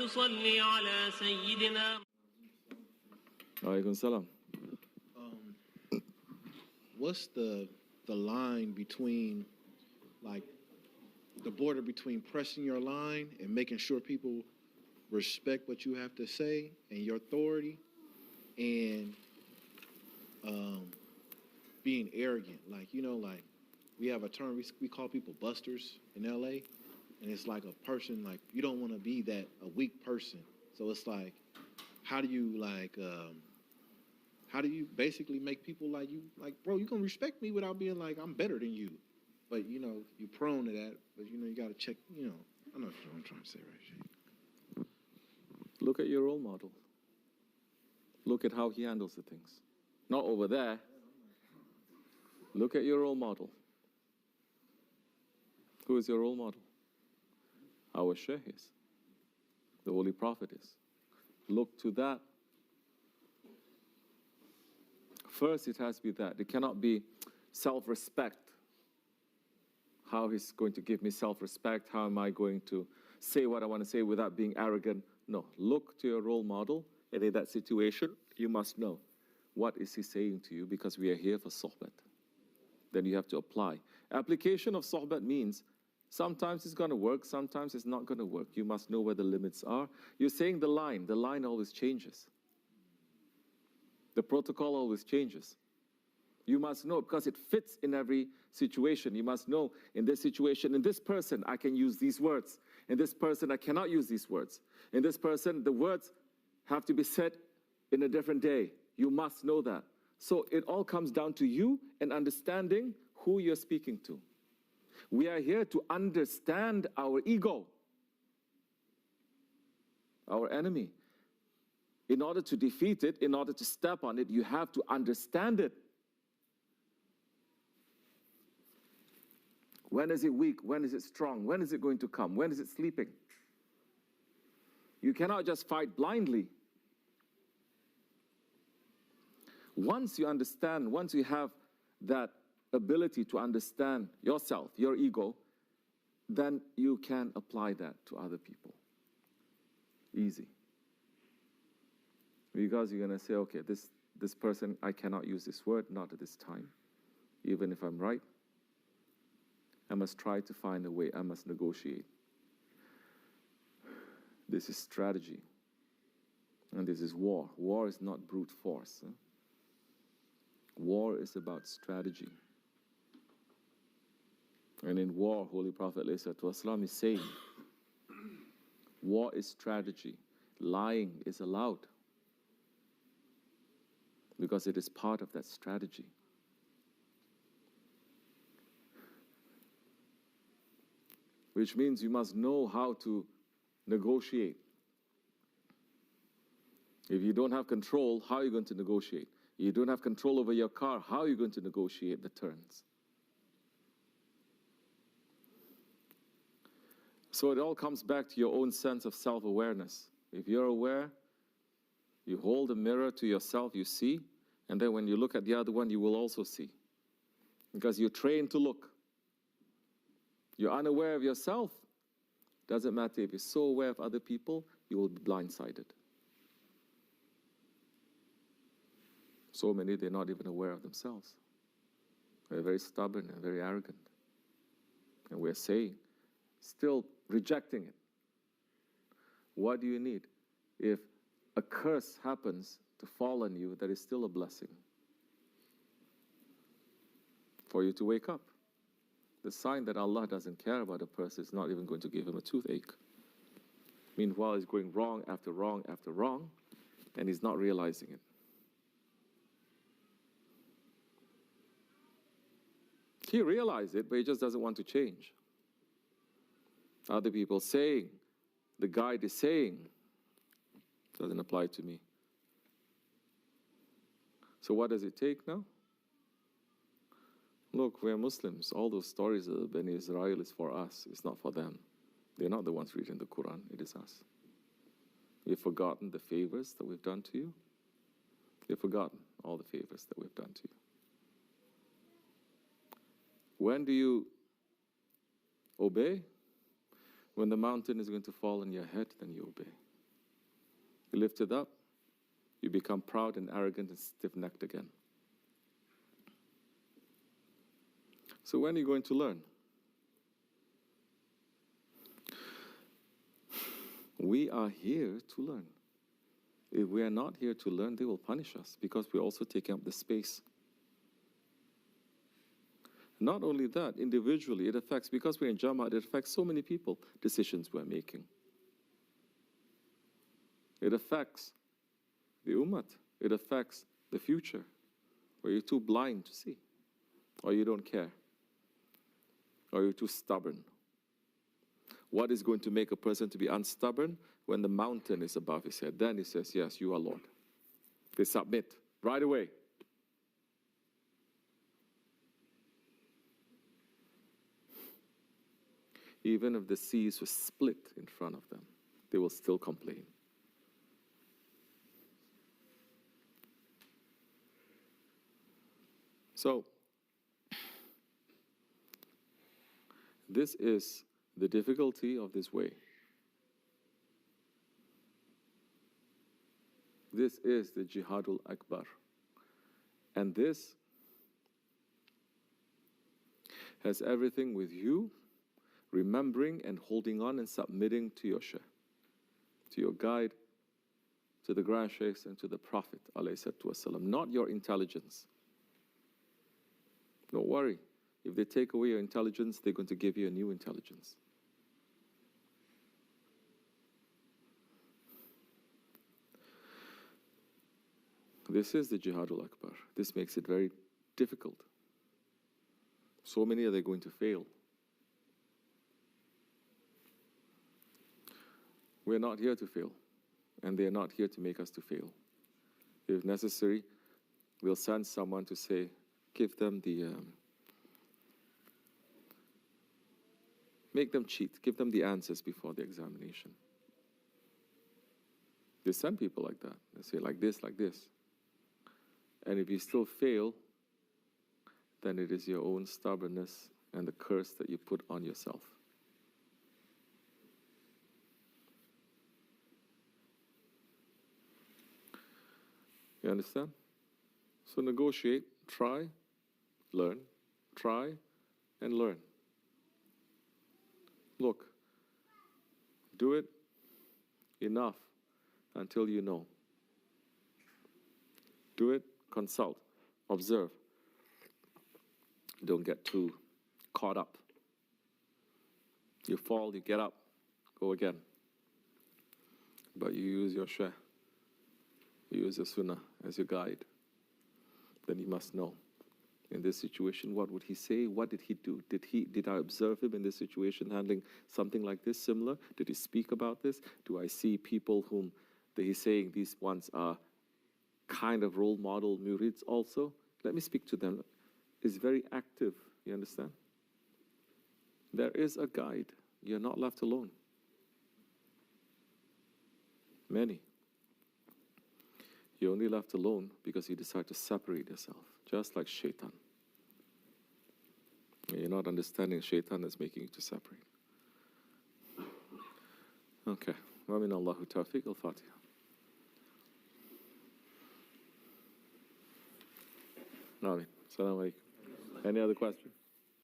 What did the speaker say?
تصلي على سيدنا. Alaikum salam. What's the line between, like, the border between pressing your line and making sure people respect what you have to say and your authority, and being arrogant? Like, you know, like, we have a term, we call people busters in LA, and it's like a person, like, you don't want to be that, a weak person. So it's like, how do you, like, how do you basically make people like you, like, bro, you gonna respect me without being like, I'm better than you? But, you know, you're prone to that, but, you know, you got to check, you know, I know what I'm trying to say, right, Sheikh? Look at your role model. Look at how he handles the things. Not over there. Look at your role model. Who is your role model? Our Shaykh is. The Holy Prophet is. Look to that. First, it has to be that. It cannot be self-respect. How he's going to give me self-respect? How am I going to say what I want to say without being arrogant? No. Look to your role model, and in that situation, you must know what is he saying to you, because we are here for sohbat. Then you have to apply. Application of sohbat means sometimes it's going to work, sometimes it's not going to work. You must know where the limits are. You're saying the line always changes. The protocol always changes. You must know, because it fits in every situation. You must know, in this situation, in this person, I can use these words. In this person, I cannot use these words. In this person, the words have to be said in a different day. You must know that. So it all comes down to you and understanding who you're speaking to. We are here to understand our ego, our enemy. In order to defeat it, in order to step on it, you have to understand it. When is it weak? When is it strong? When is it going to come? When is it sleeping? You cannot just fight blindly. Once you understand, once you have that ability to understand yourself, your ego, then you can apply that to other people. Easy. Because you're going to say, okay, this person, I cannot use this word, not at this time. Even if I'm right, I must try to find a way, I must negotiate. This is strategy. And this is war. War is not brute force. War is about strategy. And in war, Holy Prophet ﷺ is saying, war is strategy. Lying is allowed, because it is part of that strategy. Which means you must know how to negotiate. If you don't have control, how are you going to negotiate? You don't have control over your car, how are you going to negotiate the turns? So it all comes back to your own sense of self-awareness. If you're aware, you hold a mirror to yourself, you see, and then when you look at the other one, you will also see. Because you're trained to look. You're unaware of yourself. Doesn't matter if you're so aware of other people, you will be blindsided. So many, they're not even aware of themselves. They're very stubborn and very arrogant. And we're saying, still rejecting it. What do you need? If a curse happens to fall on you, that is still a blessing for you to wake up. The sign that Allah doesn't care about a person is not even going to give him a toothache. Meanwhile, he's going wrong after wrong after wrong, and he's not realizing it. He realized it, but he just doesn't want to change. Other people saying, the guide is saying, doesn't apply to me. So what does it take now? Look, we're Muslims. All those stories of Bani Israel is for us. It's not for them. They're not the ones reading the Quran. It is us. You've forgotten the favors that we've done to you. You've forgotten all the favors that we've done to you. When do you obey? When the mountain is going to fall on your head, then you obey. You lift it up, you become proud and arrogant and stiff-necked again. So when are you going to learn? We are here to learn. If we are not here to learn, they will punish us because we're also taking up the space. Not only that, individually, it affects, because we're in Jamaat, it affects so many people, decisions we're making. It affects the Ummah. It affects the future, where you're too blind to see, or you don't care, or you're too stubborn. What is going to make a person to be unstubborn? When the mountain is above his head. Then he says, yes, you are Lord. They submit right away. Even if the seas were split in front of them, they will still complain. So, this is the difficulty of this way. This is the Jihadul Akbar. And this has everything with you remembering and holding on and submitting to your Shaykh, to your guide, to the Grand Shaykhs and to the Prophet ﷺ, not your intelligence. Don't worry. If they take away your intelligence, they're going to give you a new intelligence. This is the Jihadul Akbar. This makes it very difficult. So many are they going to fail. We're not here to fail, and they're not here to make us to fail. If necessary, we'll send someone to say, give them the, make them cheat, give them the answers before the examination. They send people like that. They say like this, like this. And if you still fail, then it is your own stubbornness and the curse that you put on yourself. You understand? So negotiate, try, learn, try, and learn. Look, do it enough until you know. Do it, consult, observe. Don't get too caught up. You fall, you get up, go again. But you use your Shaykh, you use your Sunnah as your guide. Then you must know, in this situation, what would he say? What did he do? Did I observe him in this situation handling something like this, similar? Did he speak about this? Do I see people whom he's saying these ones are kind of role model murids also? Let me speak to them. It's very active, you understand? There is a guide. You're not left alone. Many. You're only left alone because you decide to separate yourself, just like shaitan. You're not understanding shaitan is making you to separate. Okay. Wa min Allahu tawfiq al-Fatiha. Amin. Assalamu alaikum. Any other question?